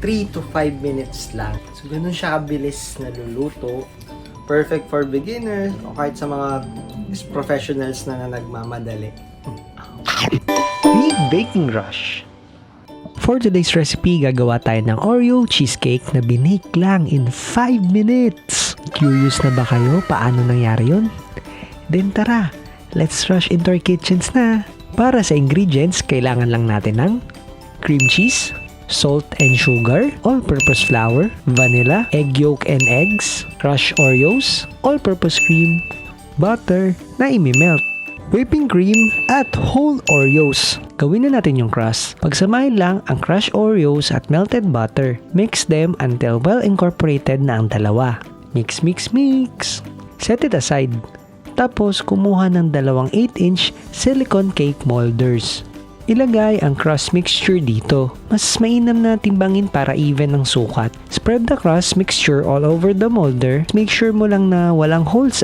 3 to 5 minutes lang. So, ganun siya kabilis naluluto. Perfect for beginners o kahit sa mga professionals na nagmamadali. Big Baking Rush. For today's recipe, gagawa tayo ng Oreo Cheesecake na binake lang in 5 minutes. Curious na ba kayo paano nangyari yun? Then tara, let's rush into our kitchens na. Para sa ingredients, kailangan lang natin ng cream cheese, salt and sugar, all-purpose flour, vanilla, egg yolk and eggs, crushed Oreos, all-purpose cream, butter na imi-melt, whipping cream, at whole Oreos. Gawin na natin yung crust. Pagsamahin lang ang crushed Oreos at melted butter. Mix them until well incorporated na ang dalawa. Mix, mix, mix. Set it aside. Tapos kumuha ng dalawang 8-inch silicone cake molders. Ilagay ang crust mixture dito. Mas mainam na timbangin para even ang sukat. Spread the crust mixture all over the molder. Make sure mo lang na walang holes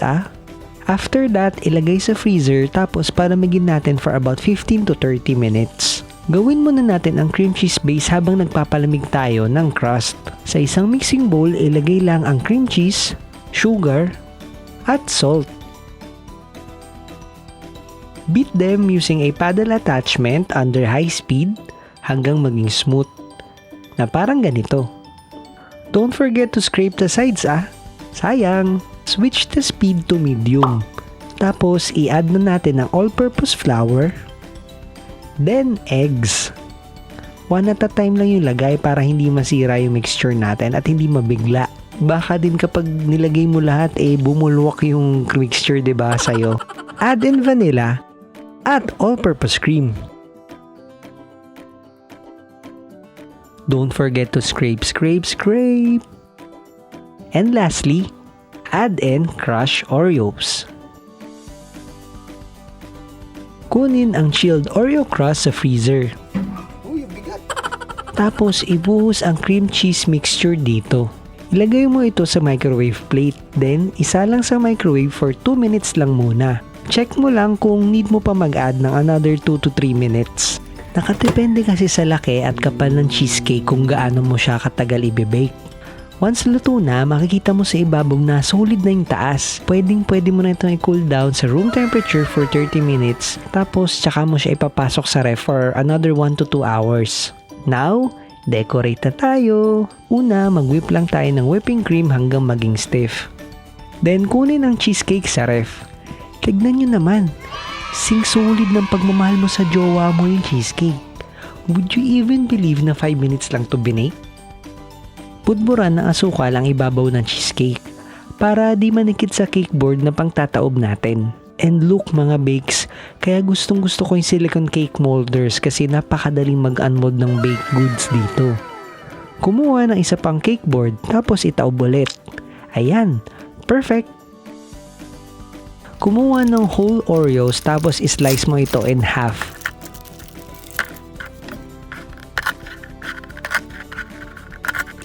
After that, ilagay sa freezer tapos palamigin natin for about 15 to 30 minutes. Gawin muna natin ang Creamcheese Base habang nagpapalamig tayo ng crust. Sa isang mixing bowl, ilagay lang ang cream cheese, sugar, at salt. Beat them using a paddle attachment under high speed hanggang maging smooth na parang ganito. Don't forget to scrape the sides Sayang! Switch the speed to medium. Tapos, i-add na natin ang all-purpose flour. Then, eggs. One at a time lang yung lagay para hindi masira yung mixture natin at hindi mabigla. Baka din kapag nilagay mo lahat, bumulwak yung mixture, diba, sa'yo. Add in vanilla at all-purpose cream. Don't forget to scrape, scrape, scrape. And lastly, add in crushed Oreos. Kunin ang chilled Oreo crust sa freezer. Tapos ibuhos ang cream cheese mixture dito. Ilagay mo ito sa microwave plate. Then, isa lang sa microwave for 2 minutes lang muna. Check mo lang kung need mo pa mag-add ng another 2 to 3 minutes. Nakadepende kasi sa laki at kapal ng cheesecake kung gaano mo siya katagal i-bake. Once luto na, makikita mo sa ibabaw na solid na yung taas. Pwede mo na itong i-cool down sa room temperature for 30 minutes. Tapos, tsaka mo siya ipapasok sa ref for another 1 to 2 hours. Now, decorate na tayo. Una, mag-whip lang tayo ng whipping cream hanggang maging stiff. Then, kunin ang cheesecake sa ref. Tignan nyo naman. Sing solid ng pagmamahal mo sa jowa mo yung cheesecake. Would you even believe na 5 minutes lang to binake? Pudburan ng asukal ang ibabaw ng cheesecake para di manikit sa cake board na pangtataob natin. And look mga bakes, kaya gustong gusto ko yung silicone cake molders kasi napakadaling mag-unmold ng baked goods dito. Kumuha ng isa pang cake board tapos itaob ulit. Ayan, perfect! Kumuha ng whole Oreos tapos islice mo ito in half.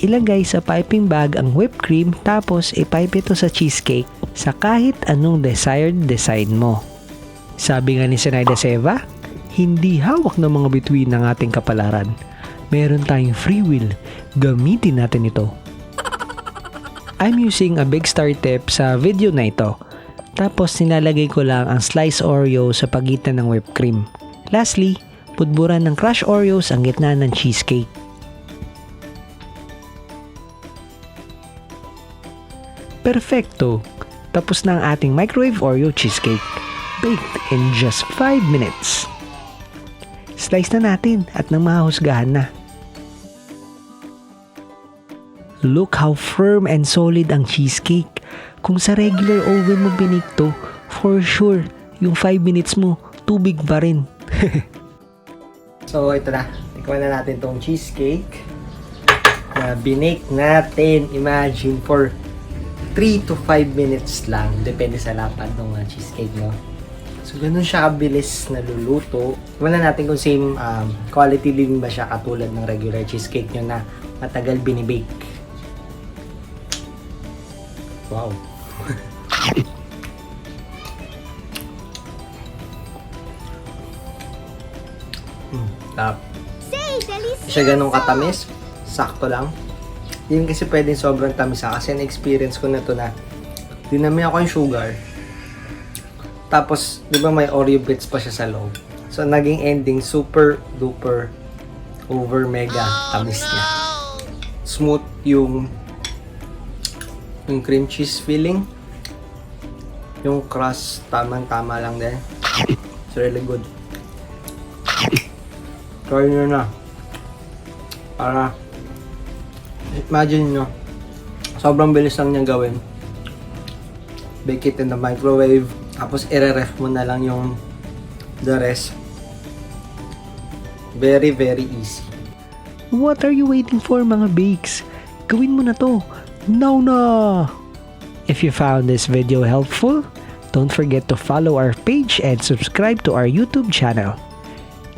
Ilagay sa piping bag ang whipped cream tapos ipipe ito sa cheesecake sa kahit anong desired design mo. Sabi nga ni Zenaida Seva, hindi hawak ng mga bituin ng ating kapalaran. Meron tayong free will. Gamitin natin ito. I'm using a big star tip sa video na ito. Tapos nilalagay ko lang ang sliced Oreo sa pagitan ng whipped cream. Lastly, pudburan ng crushed Oreos ang gitna ng cheesecake. Perfecto! Tapos na ang ating microwave Oreo cheesecake. Baked in just 5 minutes. Slice na natin at nang mahusgahan na. Look how firm and solid ang cheesecake. Kung sa regular oven mo binake to, for sure, yung 5 minutes mo, tubig pa rin. So, ito na. Tikman na natin tong cheesecake na binake natin. Imagine, for 3 to 5 minutes lang. Depende sa lapad ng cheesecake, no? So, ganun siya kabilis naluluto. Tingnan natin kung same quality din ba siya katulad ng regular cheesecake nyo na matagal binibake. Wow! Tap. Siya ganun katamis. sakto lang. Hindi kasi pwedeng sobrang tamis kasi na-experience ko na to na dinami ako yung sugar. Tapos, di ba may Oreo bits pa siya sa loob. So, naging ending super duper over mega tamis niya. Smooth yung cream cheese filling. Yung crust, tamang-tama lang din. It's really good. Try nyo na. Para, imagine nyo, sobrang bilis lang niyang gawin. Bake it in the microwave. Tapos, i-ref mo na lang yung the rest. Very, very easy. What are you waiting for, mga bakes? Gawin mo na to. Now na! If you found this video helpful, don't forget to follow our page and subscribe to our YouTube channel.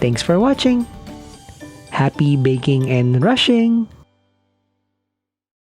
Thanks for watching. Happy baking and rushing!